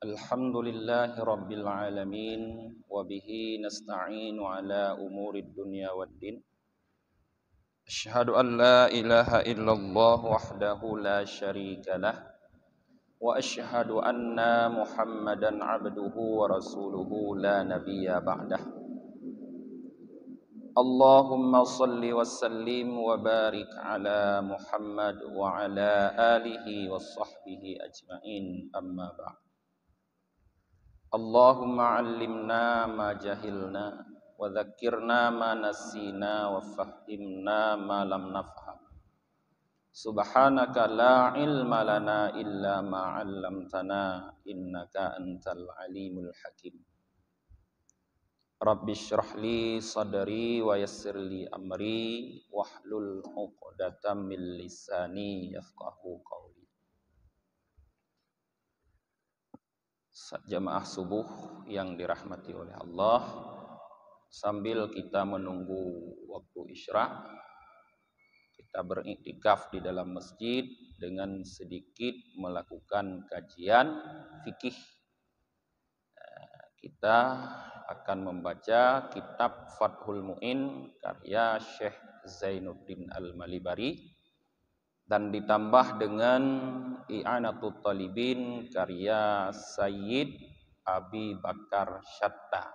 Alhamdulillahi Rabbil Alamin. Wabihi nasta'inu ala umuri dunya waddin. Ashhadu an la ilaha illallah wahdahu la syarika lah. Wa ashhadu anna Muhammadan abduhu wa rasuluhu la nabiyya ba'dah. Allahumma salli wa sallim wa barik ala Muhammad wa ala alihi wa sahbihi ajma'in, amma ba'd. Allahumma allimna ma jahilna wa dhakkirna ma nasina wa fahimna ma lam nafham. Subhanaka la ilma lana illa ma 'allamtana innaka antal alimul hakim. Rabbi shrah li sadri wa yassir li amri wahlul 'uqdatam min lisani yafqahu qawli. Jamaah subuh yang dirahmati oleh Allah, sambil kita menunggu waktu isya, kita beriktikaf di dalam masjid dengan sedikit melakukan kajian fikih. Kita akan membaca kitab Fathul Mu'in karya Syekh Zainuddin Al-Malibari dan ditambah dengan I'anatul Talibin karya Sayyid Abi Bakar Syatta.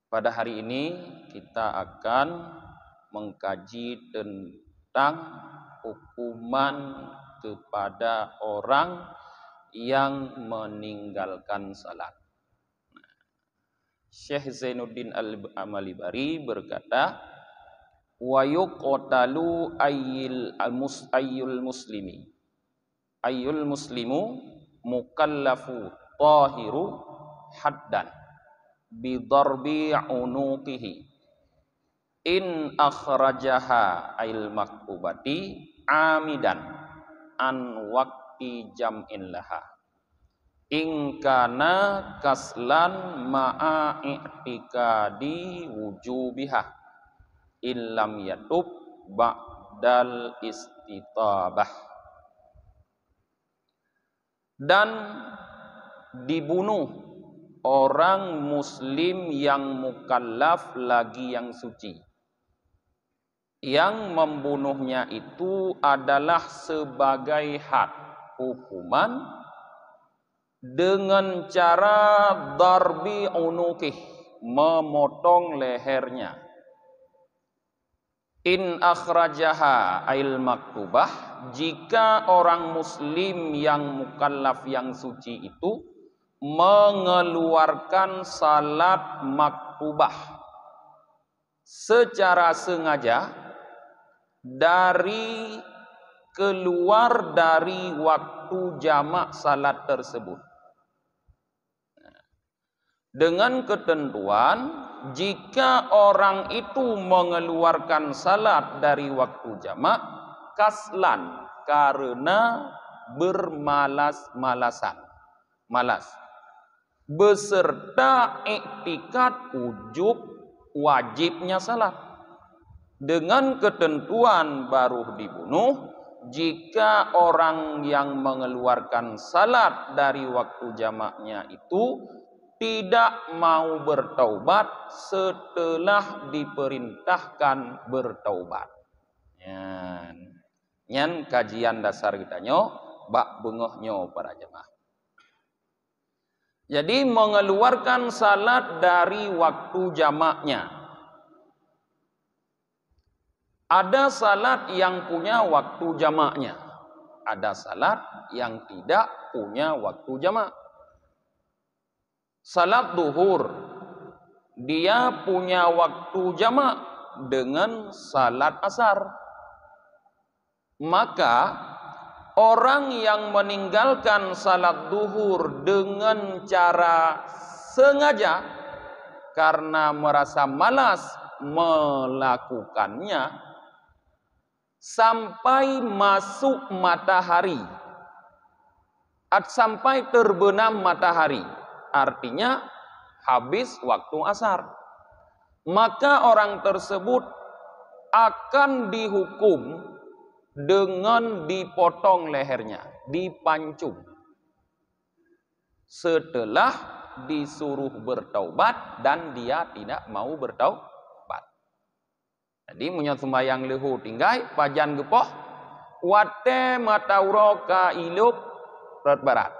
Pada hari ini kita akan mengkaji tentang hukuman kepada orang yang meninggalkan salat. Syekh Zainuddin Al-Malibari berkata, wa yuqtalu ayyul muslimu mukallafu tahiru haddan bidarbi unuqihi in akhrajaha ail maktubati amidan an waqti jam'in laha in kana kaslan ma'a i'tikadi wujubiha illam yatub ba'dal istitabah. Dan dibunuh orang muslim yang mukallaf lagi yang suci. Yang membunuhnya itu adalah sebagai had, hukuman dengan cara darbi unuqih, memotong lehernya. In akhrajaha ail maktubah, jika orang muslim yang mukallaf yang suci itu mengeluarkan salat maktubah secara sengaja dari keluar dari waktu jamak salat tersebut, dengan ketentuan jika orang itu mengeluarkan salat dari waktu jamak kaslan, karena bermalas-malasan, malas, beserta iktikad wajibnya salat. Dengan ketentuan baru dibunuh jika orang yang mengeluarkan salat dari waktu jamaknya itu tidak mau bertaubat setelah diperintahkan bertaubat. Nyan kajian dasar kita nyo bak bengohnyo para jemaah. Jadi mengeluarkan salat dari waktu jamaknya. Ada salat yang punya waktu jamaknya, ada salat yang tidak punya waktu jamak. Salat duhur, dia punya waktu jamak dengan salat asar. Maka orang yang meninggalkan salat duhur dengan cara sengaja karena merasa malas melakukannya sampai masuk matahari, sampai terbenam matahari, artinya habis waktu asar, maka orang tersebut akan dihukum dengan dipotong lehernya, dipancung. setelah disuruh bertaubat dan dia tidak mau bertaubat. Jadi munyo sembayang lehu tinggai pajan gepoh wate matauro ka ilup barat.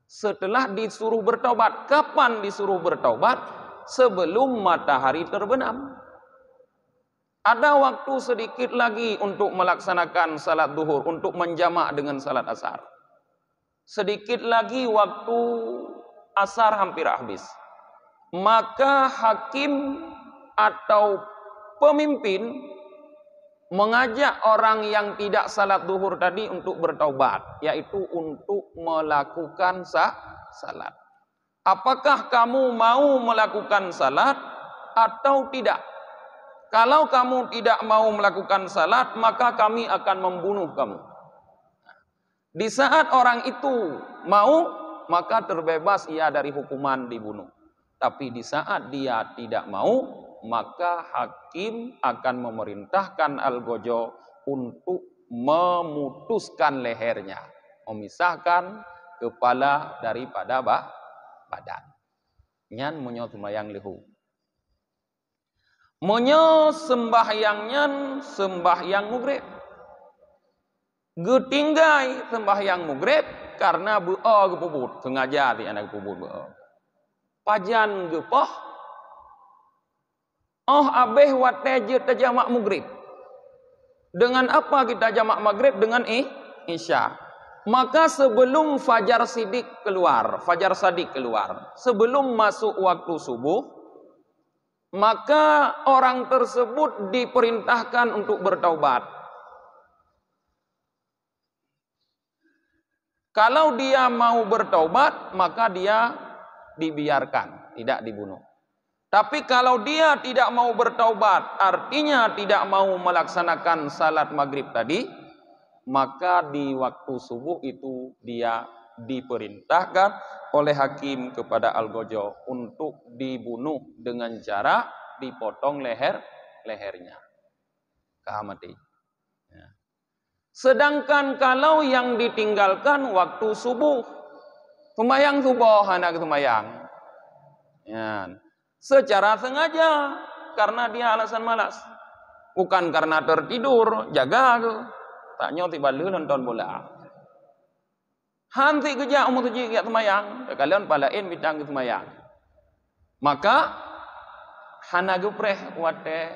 Setelah disuruh bertaubat, kapan disuruh bertaubat? Sebelum matahari terbenam. Ada waktu sedikit lagi untuk melaksanakan salat duhur, untuk menjamak dengan salat asar. Sedikit lagi waktu asar hampir habis. Maka hakim atau pemimpin mengajak orang yang tidak salat duhur tadi untuk bertaubat, yaitu untuk melakukan salat. Apakah kamu mau melakukan salat atau tidak? Kalau kamu tidak mau melakukan salat, maka kami akan membunuh kamu. Di saat orang itu mau, maka terbebas ia dari hukuman dibunuh. Tapi di saat dia tidak mau, maka hakim akan memerintahkan Algojo untuk memutuskan lehernya, memisahkan kepala daripada badan. Nyan munyo sembahyang lehu. Munyo sembahyangnya sembahyang maghrib. Getinggai sembahyang maghrib karena beo gepubut, sengaja ti anak gepubut beo. Pajan gepoh abeh wate je jamak maghrib. Dengan apa kita jamak maghrib? Dengan isya. Maka sebelum fajar sidik keluar, fajar sadik keluar, sebelum masuk waktu subuh, maka orang tersebut diperintahkan untuk bertaubat. Kalau dia mau bertaubat, maka dia dibiarkan, tidak dibunuh. Tapi kalau dia tidak mau bertaubat, artinya tidak mau melaksanakan salat maghrib tadi, maka di waktu subuh itu dia diperintahkan oleh hakim kepada Algojo untuk dibunuh dengan cara dipotong lehernya. Mati. Ya. Sedangkan kalau yang ditinggalkan waktu subuh, sembahyang subuh anak sembahyang, ya, secara sengaja karena dia alasan malas, bukan karena tertidur, jaga ke, tak nyoti balu nonton bola. Hanti kerja umur tujuh kiat semayang, kalian palain bidang semayang. Maka hana gepreh wate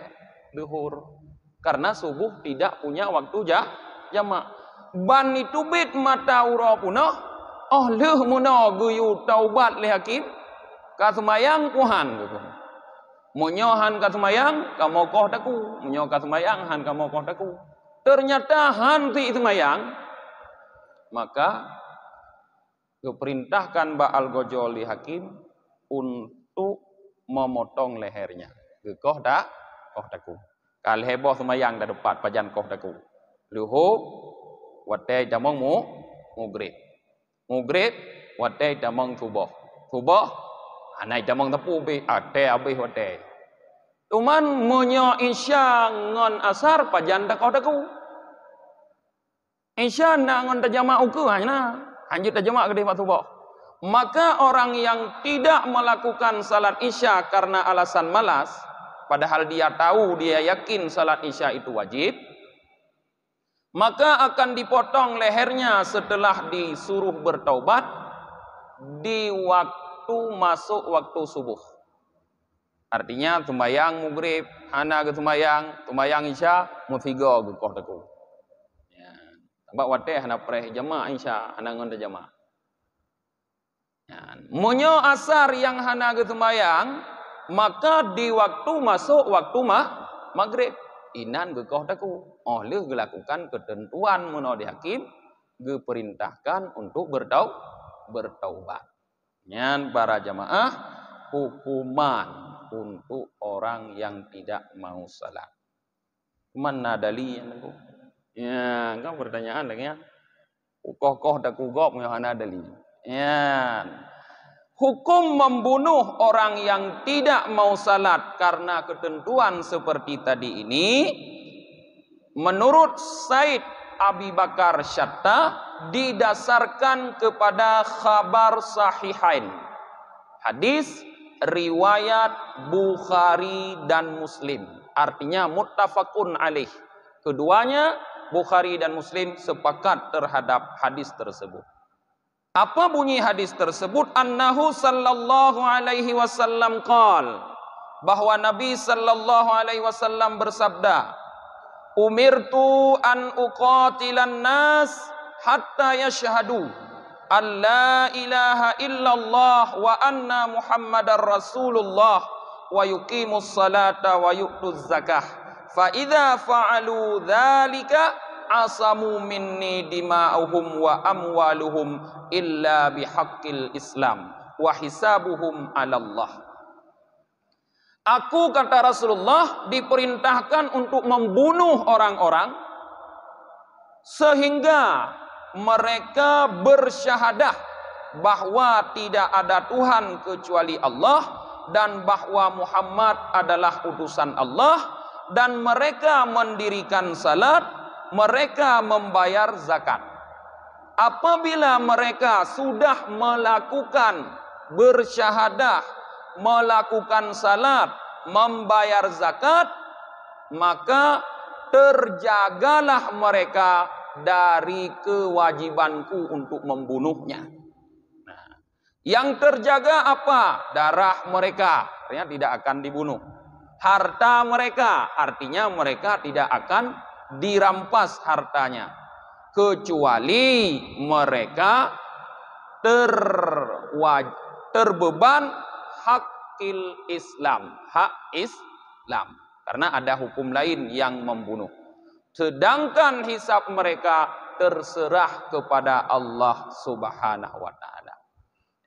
duhur karena subuh tidak punya waktu jamak. Ban itu bit mata ura punah, leh muno guyu taubat le hakim, ka semayang kuhan gitu. Munyohan ka semayang, kamu koh taku, munyo ka semayang han kamu koh taku. Ternyata hanti semayang, maka diperintahkan Mbak Algojo li hakim untuk memotong lehernya. Koh taku. Kal heboh semayang dah depan pajan koh taku. Luhu wate jamong mugrib. Mugrib wate jamong subuh. Subuh anai jamong tepu be ate abih wate. Tuman munyo isya ngon asar pajan dah koh taku. Isya na ngon tajama uku hanya anjut tajama gede subuh. Maka orang yang tidak melakukan salat isya karena alasan malas, padahal dia tahu, dia yakin salat isya itu wajib, maka akan dipotong lehernya setelah disuruh bertaubat di waktu masuk waktu subuh. Artinya sembahyang maghrib, hana ke sembahyang isya, mutiga ke koh taku. Ya, tambah wate hana preh jama isya, hana ngon jama. Ya, munyo asar yang hana ke sembahyang, maka di waktu masuk waktu maghrib, inan ke koh taku. Oleh dilakukan ketentuan menurut hakim, diperintahkan untuk bertaubat. Nyan para jamaah, hukuman untuk orang yang tidak mau salat. Mana dalil yang aku? Ya, kau pertanyaan lagi ya. Koh taku gop hana dalil. Ya. Hukum membunuh orang yang tidak mau salat karena ketentuan seperti tadi ini, menurut Said Abi Bakar Syatta, didasarkan kepada khabar sahihain. Hadis riwayat Bukhari dan Muslim. Artinya muttafaqun alaih. Keduanya Bukhari dan Muslim sepakat terhadap hadis tersebut. Apa bunyi hadis tersebut? Annahu sallallahu alaihi wasallam qala, bahwa Nabi sallallahu alaihi wasallam bersabda, umirtu an uqatilan nas hatta yashhadu an la ilaha illallah wa anna muhammadar rasulullah wa yuqimus salata wa yu'tuz zakah fa idza fa'alu dzalika asamu minni dima'uhum wa amwaluhum illa bihaqqil islam wa hisabuhum 'ala Allah. Aku, kata Rasulullah, diperintahkan untuk membunuh orang-orang sehingga mereka bersyahadah bahwa tidak ada Tuhan kecuali Allah dan bahwa Muhammad adalah utusan Allah, dan mereka mendirikan salat, mereka membayar zakat. Apabila mereka sudah melakukan bersyahadah, melakukan salat, membayar zakat, maka terjagalah mereka dari kewajibanku untuk membunuhnya. Nah, yang terjaga apa? Darah mereka, artinya tidak akan dibunuh. Harta mereka, artinya mereka tidak akan dirampas hartanya, kecuali mereka terbeban hakil Islam, hak Islam, karena ada hukum lain yang membunuh. Sedangkan hisab mereka terserah kepada Allah Subhanahu wa taala.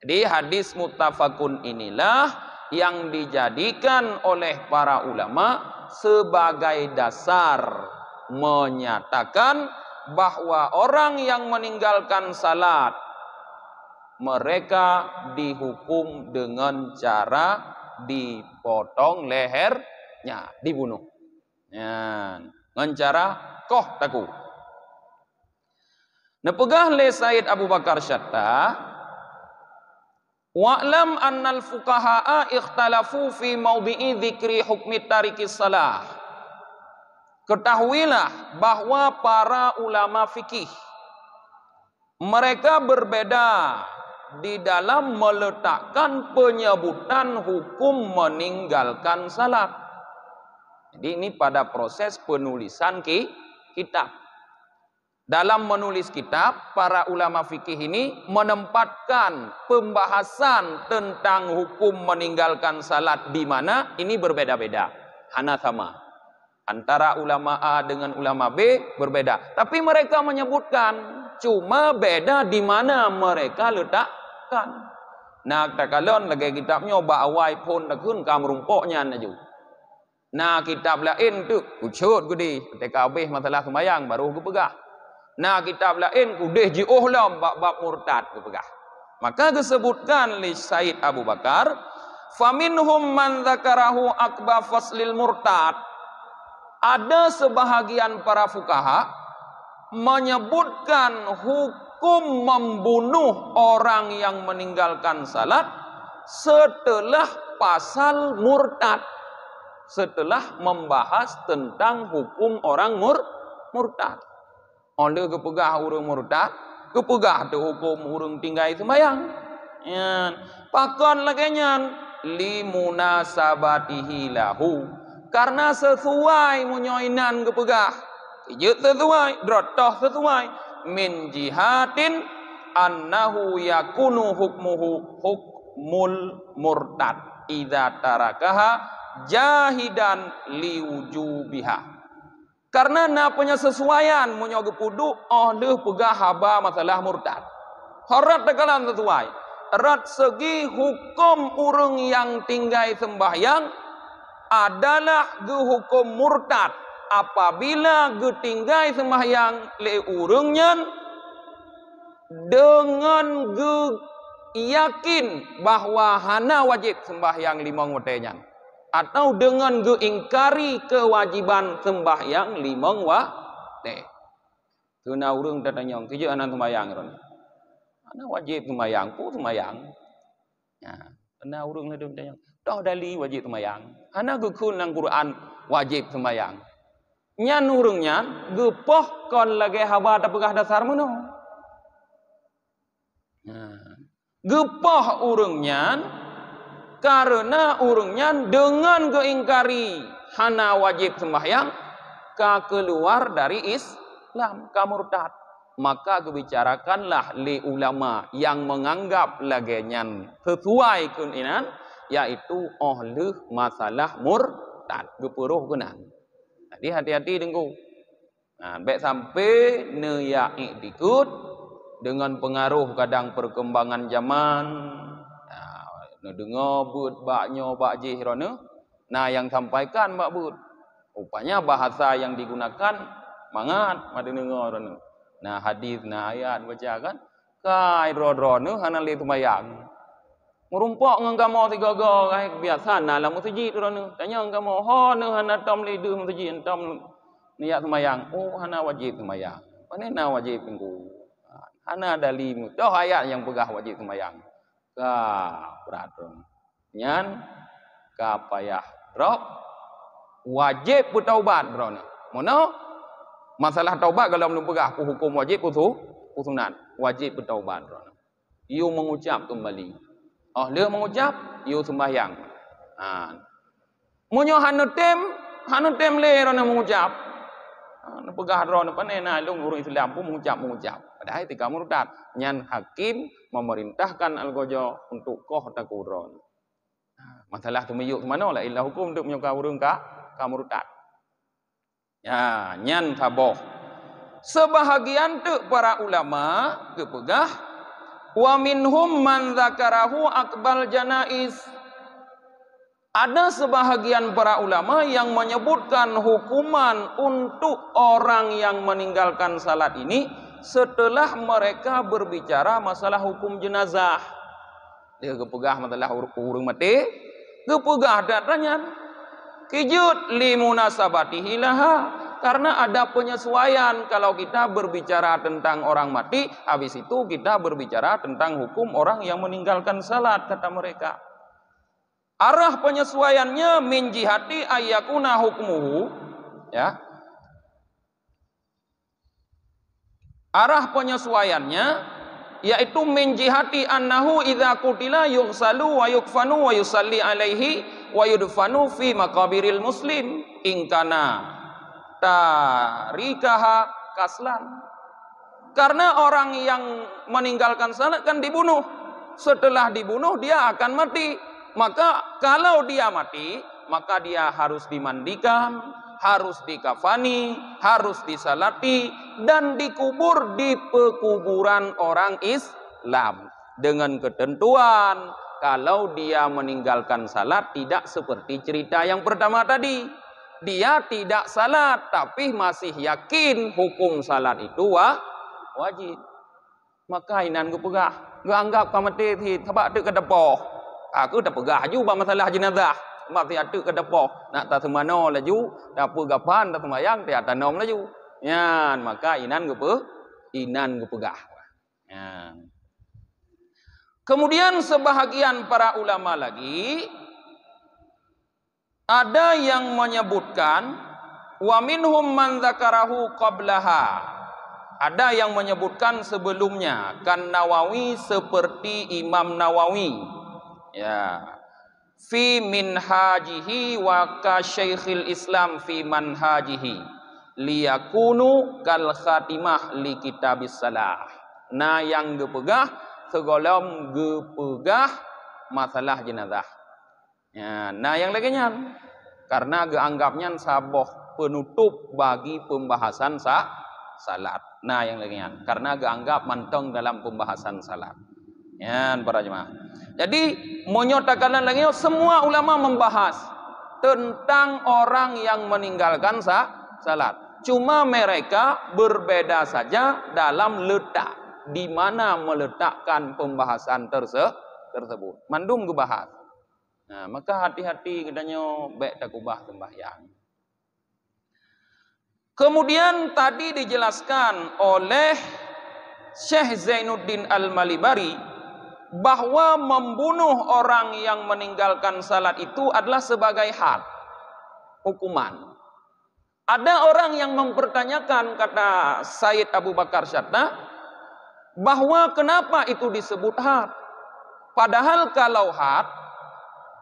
Jadi hadis muttafaqun inilah yang dijadikan oleh para ulama sebagai dasar menyatakan bahwa orang yang meninggalkan salat mereka dihukum dengan cara dipotong lehernya, dibunuh. Ya, dengan cara koh taku. Nepegah le Said Abu Bakar Syatta, wa'lam annal fuqaha'a ikhtalafu fi mawdi'i dzikri hukmi tarikis salah. Ketahuilah bahwa para ulama fikih mereka berbeda di dalam meletakkan penyebutan hukum meninggalkan salat. Jadi ini pada proses penulisan kitab. Dalam menulis kitab, para ulama fikih ini menempatkan pembahasan tentang hukum meninggalkan salat di mana ini berbeda-beda. Hana sama. Antara ulama A dengan ulama B berbeda. Tapi mereka menyebutkan, cuma beda di mana mereka letakkan. Nah, takalon lagi kitabnya ba'awai pun takun kam rumpoknya naju. Nah, kitab lain tu ucut gudi, ketika habis masalah sembahyang baru aku pegah. Nah, kitab lain kudih jiuh lam bab murtad aku pegah. Maka disebutkan li Said Abu Bakar, faminhum man dzakarahu akba faslil murtad. Ada sebahagian para fukaha menyebutkan hukum membunuh orang yang meninggalkan salat setelah pasal murtad, setelah membahas tentang hukum orang murtad. Oleh kepegah urang murtad, kepegah tu hukum urang tinggal sembahyang. Ya, pakon lagenya limunasabatihi lahu, karena sesuai munyoinan kepegah. Ije sesuai, drotoh sesuai min jihatin annahu yakunu hukmuhu hukmul murtad idza tarakaha jahidan liwujubiha. Karena napanya sesuaian munyo gepudu oleh pegah haba masalah murtad. Harat tekalan sesuai. Rat segi hukum urang yang tinggal sembahyang adalah ge hukum murtad apabila ge tinggal sembahyang le urangnya dengan ge yakin bahwa hana wajib sembahyang limang waktu, atau dengan ge ingkari kewajiban sembahyang limang waktu. Tuna urang datanyong kerja anak sembahyang ron. Anak wajib sembahyang, pu sembahyang. Ya, anak urang le datanyong. Dah dali wajib sembahyang. Anak gukun nang Quran wajib sembahyang. Nyan urang nyan gepoh kon lagi hawa tapegah dasar meno. Gepoh urang nyan karena urang nyan dengan keingkari hana wajib sembahyang ka keluar dari Islam, ka murtad. Maka kebicarakanlah li ulama yang menganggap lagenyan sesuai kuninan, yaitu oleh masalah murtad gepuruh kenan. Jadi hati-hati dengku. Nah, baik sampai neyak ikut dengan pengaruh kadang perkembangan zaman. Nah, dengar but baknyo bakjih rona. Nah, yang sampaikan bak but. Rupanya bahasa yang digunakan mangat made dengar rona. Nah, hadis nah ayat baca kan kai rodrone hana le tumayang. Merumpok ngangamo tiga-tiga kai kebiasaan lah masjid rona. Tanya ngangamo ho ne hana tom le de masjid tom niat tumayang. Oh, hana wajib tumayang. Panena wajib minggu. Hana dalim. Dah ayat yang pegah wajib tumayang. Ka berat rona. Nyan ka payah drop wajib bertaubat rona. Mono masalah taubat kalau belum pegah hukum wajib sunat wajib bertaubat. You mengucap kembali. Oh, dia mengucap, you sembahyang. Munyo hanu tem le rona mengucap. Pegah rona panena lung urang Islam pun mengucap. Padahal ketika murtad, nyan hakim memerintahkan algojo untuk koh takuron. Masalah tu meyuk mana la illa hukum untuk menyuka urang ka murtad. Ya, nyan taboh. Sebahagian tu para ulama kepegah wa minhum man dzakarahu akbal janaiz. Ada sebahagian para ulama yang menyebutkan hukuman untuk orang yang meninggalkan salat ini setelah mereka berbicara masalah hukum jenazah. Dia kepegah masalah urang mati, kepegah datanya kijut limunasabatihi laha, karena ada penyesuaian kalau kita berbicara tentang orang mati, habis itu kita berbicara tentang hukum orang yang meninggalkan salat, kata mereka. Arah penyesuaiannya min jihati ayyakuna hukmuhu, ya. Arah penyesuaiannya yaitu min jihati annahu idza qutila yughsalu wa yukfanu wa yusalli alaihi wa yudfanu fi maqabiril muslim in kana tarikaha kaslan. Karena orang yang meninggalkan salat kan dibunuh. Setelah dibunuh dia akan mati. Maka kalau dia mati, maka dia harus dimandikan, harus dikafani, harus disalati dan dikubur di pekuburan orang Islam dengan ketentuan kalau dia meninggalkan salat tidak seperti cerita yang pertama tadi. Dia tidak salat tapi masih yakin hukum salat itu wajib. Maka inan gue pegah, gue anggap kamati thi thabak tu kedepoh. Aku dah pegah juga masalah jenazah. Masih ada kedepoh. Nak tak semano laju, dah pegapan tak sembayang tak tanom laju. Yan, maka inan gue pegah. Yan. Kemudian sebahagian para ulama lagi ada yang menyebutkan wa minhum man dzakarahu qablaha. Ada yang menyebutkan sebelumnya, kan Nawawi seperti Imam Nawawi. Ya. Fi minhajihi wa ka Syekhil Islam fi manhajihi liyakunu kal khatimah li kitabis salah. Nah yang gepegah segolong gepegah masalah jenazah. Ya, nah yang lainnya karena geanggapnya saboh penutup bagi pembahasan salat. Nah yang lainnya karena geanggap mantong dalam pembahasan salat. Ya, para jemaah. Jadi menyatakan lagi semua ulama membahas tentang orang yang meninggalkan salat. Cuma mereka berbeda saja dalam letak di mana meletakkan pembahasan tersebut. Mandum gebahas. Nah, maka hati-hati katanya baik tak ubah sembahyang. Kemudian tadi dijelaskan oleh Syekh Zainuddin Al-Malibari bahwa membunuh orang yang meninggalkan salat itu adalah sebagai had, hukuman. Ada orang yang mempertanyakan, kata Said Abu Bakar Syatta, bahwa kenapa itu disebut had? Padahal kalau had,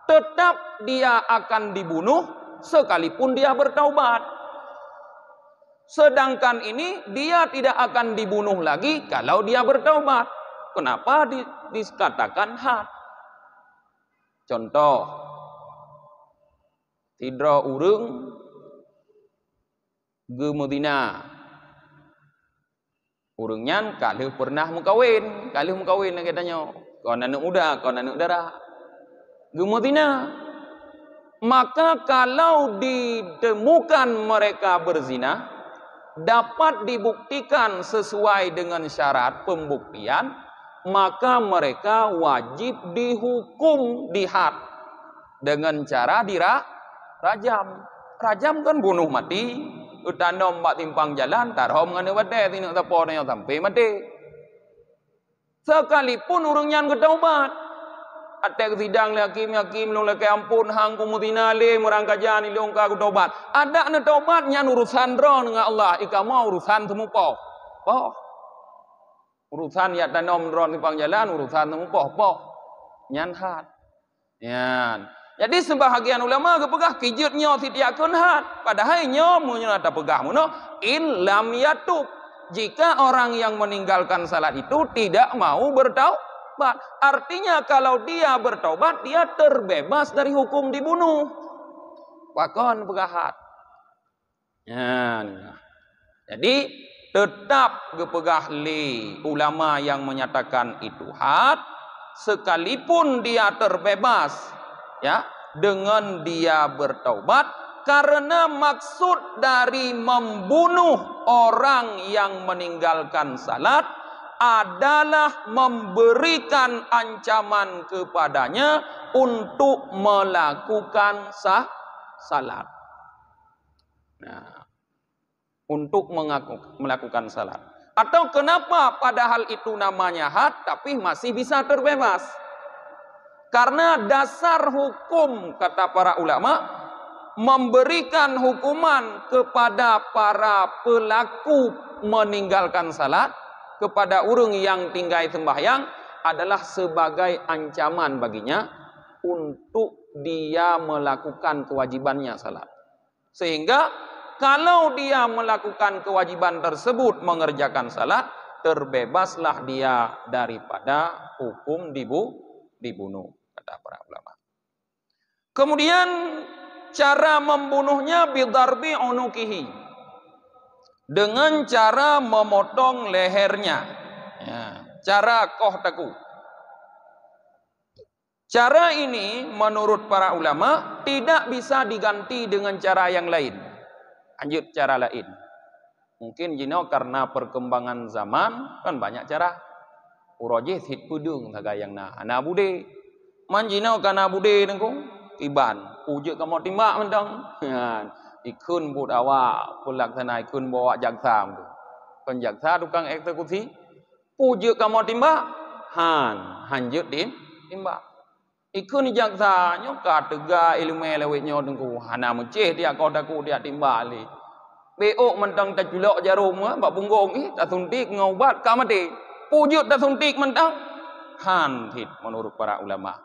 tetap dia akan dibunuh sekalipun dia bertaubat. Sedangkan ini dia tidak akan dibunuh lagi kalau dia bertaubat. Kenapa dikatakan had? Contoh, tidra urung ke Madinah. Urungnya kalau pernah mengkawin katanya. Kau anak muda, kau anak darah. Ke Madinah. Maka kalau ditemukan mereka berzina, dapat dibuktikan sesuai dengan syarat pembuktian, maka mereka wajib dihukum dihad dengan cara dirajam. Rajam kan bunuh mati. Utanom mak timpang jalan, tarhom ngane wade tinuk tapo nyo sampai mati. Sekalipun urungnya ketaubat. Atek sidang hakim long leke ampun hang kumutinale murang kajan ilong ka ketaubat. Ada ne taubat nyan urusan ro dengan Allah, ikama urusan temupoh. Poh. Urusan ya tanom ro timpang jalan urusan temupoh poh. Nyan had. Nyan. Jadi sebahagian ulama kepegah kijut nyo sitiakun had. Padahal nyo munyo ada pegah muno in lam yatub. Jika orang yang meninggalkan salat itu tidak mau bertaubat. Artinya kalau dia bertaubat, dia terbebas dari hukum dibunuh. Wakon pegah had. Nyan. Jadi tetap kepegah li ulama yang menyatakan itu had. Sekalipun dia terbebas, ya, dengan dia bertaubat, karena maksud dari membunuh orang yang meninggalkan salat adalah memberikan ancaman kepadanya untuk melakukan salat. Nah, untuk melakukan salat. Atau kenapa padahal itu namanya had tapi masih bisa terbebas? Karena dasar hukum, kata para ulama, memberikan hukuman kepada para pelaku meninggalkan salat, kepada urung yang tinggal sembahyang, adalah sebagai ancaman baginya untuk dia melakukan kewajibannya salat. Sehingga kalau dia melakukan kewajiban tersebut mengerjakan salat, terbebaslah dia daripada hukum dibunuh, kata para ulama. Kemudian cara membunuhnya bidarbi unukihi, dengan cara memotong lehernya, ya, cara kohtaku. Cara ini menurut para ulama tidak bisa diganti dengan cara yang lain. Lanjut cara lain. Mungkin jino karena perkembangan zaman kan banyak cara. Uroje hit pudung tagayang na ana bude. Man jino kana bude nengko iban. Uje kamo timbak mentang. Ikun bud awak pelaksana ikun bawa jaksa tu. Kan jaksa tukang eksekusi. Uje kamo timbak. Hanjut timbak. Ikun jaksa nyoka tega ilmu lewet nyo tengku hana menceh dia kau daku dia timbali. Beok mentang tak julok jarum bak punggung tak suntik ngobat ka mati. Pujut tak suntik mentang hanhit menurut para ulama.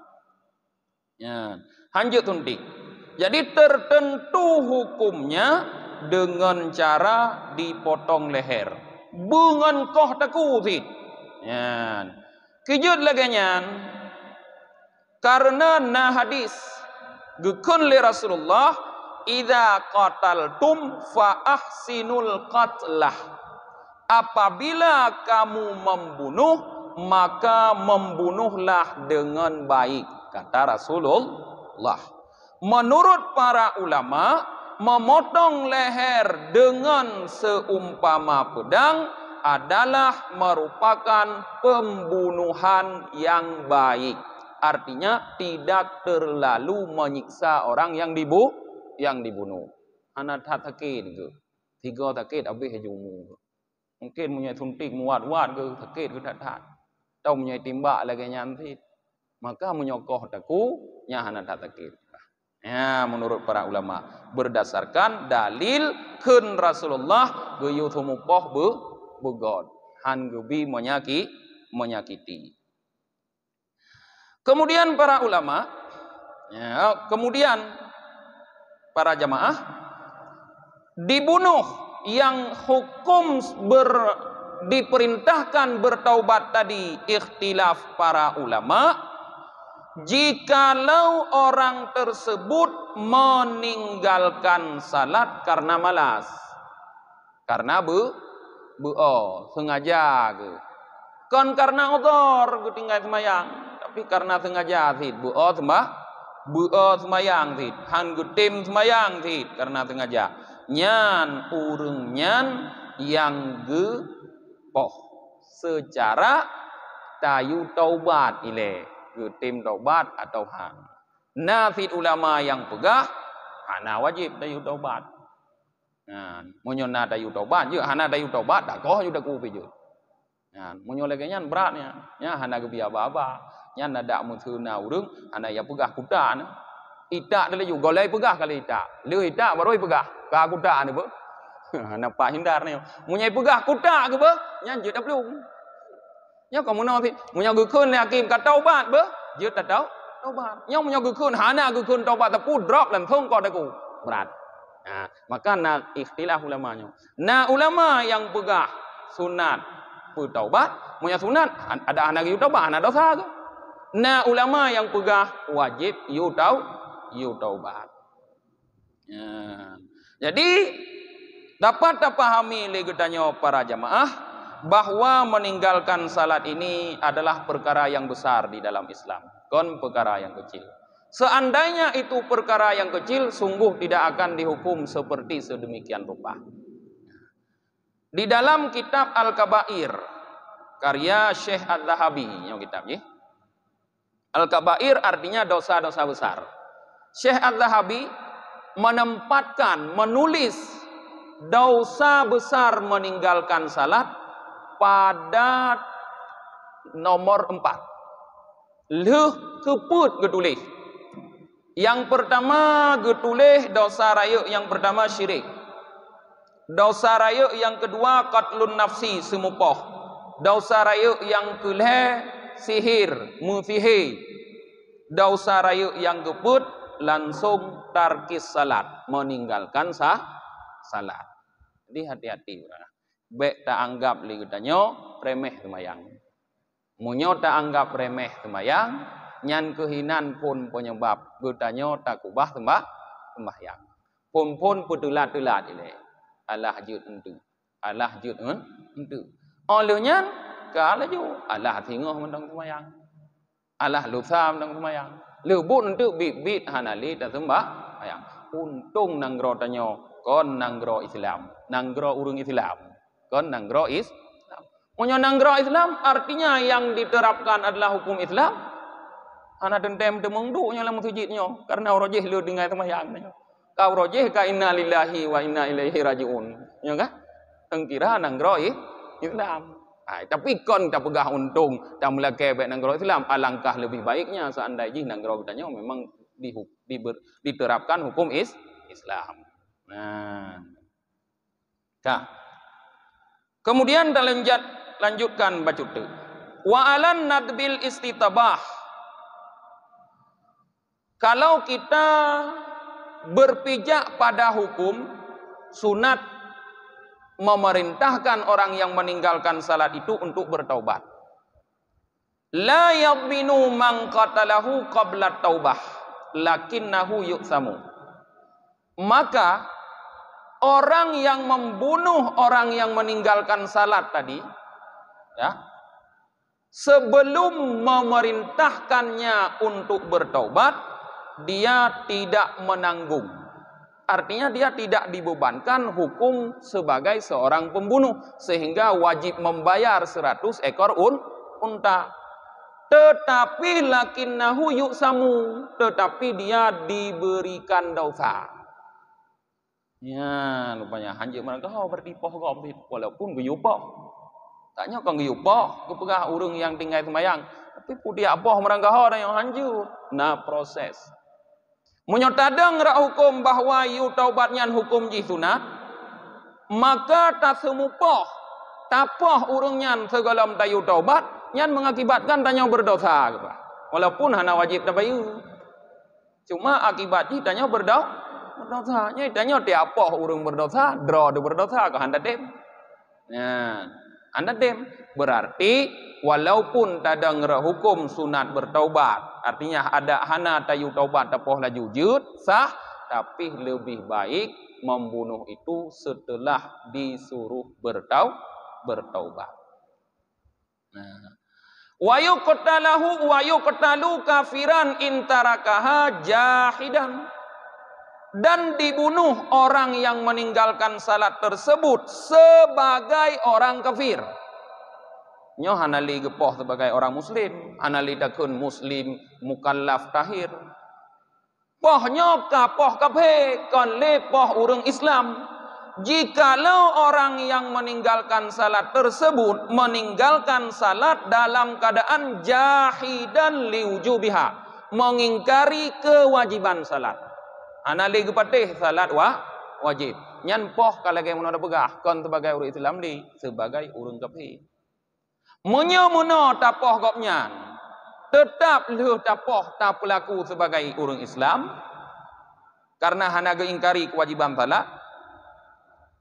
Ya, hanjut suntik. Jadi tertentu hukumnya dengan cara dipotong leher. Bungan koh taku sit. Ya. Kijut lagi nyan. Karena na hadis gekun li Rasulullah idza qataltum fa ahsinul qatlah. Apabila kamu membunuh, maka membunuhlah dengan baik, kata Rasulullah. Menurut para ulama, memotong leher dengan seumpama pedang adalah merupakan pembunuhan yang baik. Artinya tidak terlalu menyiksa orang yang dibunuh. Anak hatakin itu. Tiga takit habis jumu. Mungkin punya suntik muat-muat ke takit ke tak. Tahu punya timbak lagi nyantit. Maka menyokoh taku nyahana tak takit. Ya, menurut para ulama berdasarkan dalil kun Rasulullah geyutumupoh begod han gebi menyakiti. Kemudian para ulama, kemudian para jamaah dibunuh yang hukum diperintahkan bertaubat tadi ikhtilaf para ulama. Jikalau orang tersebut meninggalkan salat karena malas, karena sengaja ke, kan karena udhur ke tinggal semayang, tapi karena sengaja sid semayang sid, han gutim semayang sid karena sengaja. Nyan urang nyan yang gepoh secara tayu taubat ile gutim taubat atau han. Nafid ulama yang pegah hana wajib tayu taubat. Nah, munyona tayu taubat je hana tayu taubat dak koh juda ku piju. Nah, munyo lagi nyan beratnya. Nya hana gebi aba-aba. Nyan ada muthuna urang hana ya pegah kuda. Itak dele ju golai pegah kali itak. Leu itak baru pegah. Ka kuda ni be. Nampak hindar ni. Munyai pegah kuda ke be? Nyan je dak belum. Nya kamu no thi. Munya gekeun le hakim ka taubat be? Je tak tahu taubat. Nya munya gekeun hana gekeun taubat tapi drop lan thong ko daku. Berat. Nah, maka nak ikhtilaf ulamanya. Nah, ulama yang pegah sunat taubat, munya sunat ada anak yu taubat, ana dosa ke? Nah, ulama yang pegah wajib yu taubat. Jadi dapat terpahami oleh gedanya para jamaah bahwa meninggalkan salat ini adalah perkara yang besar di dalam Islam, bukan perkara yang kecil. Seandainya itu perkara yang kecil, sungguh tidak akan dihukum seperti sedemikian rupa. Di dalam kitab Al-Kabair karya Syekh Al-Zahabi, yang kitab ya. Al-Kabair artinya dosa-dosa besar. Syekh Al-Zahabi menulis dosa besar meninggalkan salat pada nomor 4. Leh keput getulis. Yang pertama getulis dosa raya yang pertama syirik. Dosa raya yang kedua qatlun nafsi semupoh. Dosa raya yang kelih sihir, musihir. Dosa raya yang keput langsung tarkis salat, meninggalkan salat. Jadi hati-hati. Baik tak anggap li getanyo remeh semayang. Munyo tak anggap remeh semayang, nyan kehinan pun penyebab getanyo tak kubah sembahyang. Pun petulat-tulat ile. Allah jut entu. Allah jut entu. Olehnya kala ju Allah thingoh mendang semayang. Allah lusa mendang semayang. Lebut untuk bit hanali tak sembah ayang. Untung nanggro tanyo kon nanggro Islam, nanggro urung Islam, kon nanggro Islam. Munyo nanggro Islam artinya yang diterapkan adalah hukum Islam. Ana dentem temengdu nya lam sujudnyo karena rojih lu dengai semayang nyo. Kau rojih ka inna lillahi wa inna ilaihi rajiun. Ya kan? Tengkira nanggro Islam. Tapi kon tak pegah untung tak melakai baik nanggro Islam, alangkah lebih baiknya seandainya nanggro kita memang diterapkan hukum Islam. Nah. Kemudian kita lanjutkan baca tu. Wa alan nadbil istitabah. Kalau kita berpijak pada hukum sunat memerintahkan orang yang meninggalkan salat itu untuk bertaubat. La yadminu man qatalahu qabla taubah lakinnahu yu'samu. Maka orang yang membunuh orang yang meninggalkan salat tadi ya, sebelum memerintahkannya untuk bertaubat, dia tidak menanggung. Artinya dia tidak dibebankan hukum sebagai seorang pembunuh sehingga wajib membayar 100 ekor unta. Tetapi lakinnahu yu'samu, tetapi dia diberikan dosa. Ya, rupanya hanjir mereka bertipoh gom walaupun guyupoh. Taknya kan guyupoh, kepegah urang yang tinggal sembahyang. Tapi pudi apoh mereka orang yang hanjur. Nah, proses. Munyo tadang ra hukum bahwa yu taubatnya hukum ji sunat, maka tak semupoh tapoh urangnya segalam tayu taubat nyan mengakibatkan tanya berdosa gitu. Walaupun hana wajib tabayu. Cuma akibatnya tanya berdosa. Nya tanya tiapoh urang berdosa, draw de berdosa ke handa dem. Nah, anda dem berarti walaupun tadang ra hukum sunat bertaubat, artinya ada hana tayu taubat tapoh laju jud sah, tapi lebih baik membunuh itu setelah disuruh bertaubat. Nah, wa yuqtalu kafiran intarakaha jahidan, dan dibunuh orang yang meninggalkan salat tersebut sebagai orang kafir. Nyo hanali gepoh sebagai orang muslim, hanali takun muslim mukallaf tahir. Poh nyo kapoh kape kon le poh urang Islam. Jikalau orang yang meninggalkan salat tersebut meninggalkan salat dalam keadaan jahidan liwujubiha, mengingkari kewajiban salat. Anali gepatih salat wajib. Nyan poh kalau kayak mana pegah kon sebagai urang Islam di sebagai urang kafir. Munyo tapoh gopnya tetap lu tapoh tak pelaku sebagai urang Islam karena hana ingkari kewajiban salat.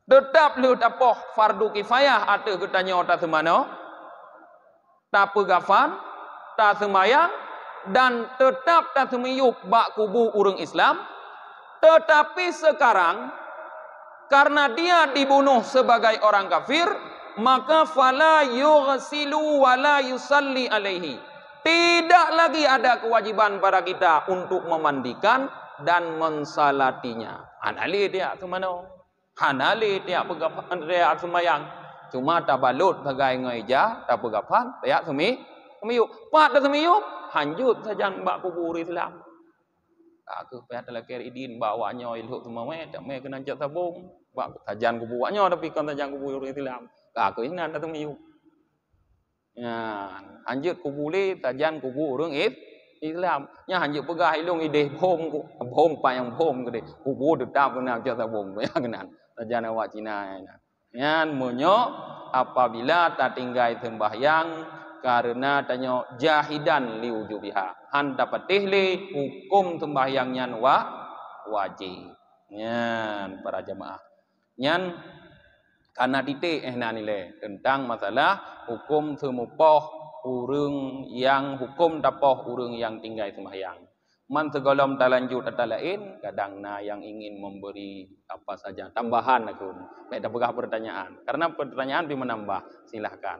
Tetap lu tapoh fardu kifayah atau ketanya tak semano, tak pegafan, tak semayang, dan tetap tak semiyuk bak kubu urang Islam. Tetapi sekarang karena dia dibunuh sebagai orang kafir, maka fala yughsilu wala yusalli alaihi. Tidak lagi ada kewajiban pada kita untuk memandikan dan mensalatinya. Hanali dia semano. Hanali dia pegafan dia semayang. Cuma tabalut sebagai ngeja, tak pegafan, dia semiyuk. Pak tak semiyuk, hanjut saja bak kubur Islam. Aku pihak telakir idin bawanya ilhuk semua tak me kena jat sabung. Bak tajan kubuannya tapi kan tajan kubur Islam. Aku ini ada semiyuk. Ya, hanjut kubuli tajan kubur urang Islam. Nya hanjut pegah ilung ide bom payang bom gede. Kubur tetap kena jat sabung ya kena. Tajan awak Cina ya. Yan munyo apabila tak tinggal sembahyang karena tanya jahidan liwujubiha, han dapat tehli hukum sembahyangnya wajib. Nyan para jemaah. Nyan karena titik nile tentang masalah hukum semupoh urang yang hukum tapoh urang yang tinggal sembahyang. Man segolom talanjut atau lain, kadang na yang ingin memberi apa saja tambahan aku. Tidak pegah pertanyaan. Karena pertanyaan menambah, silahkan.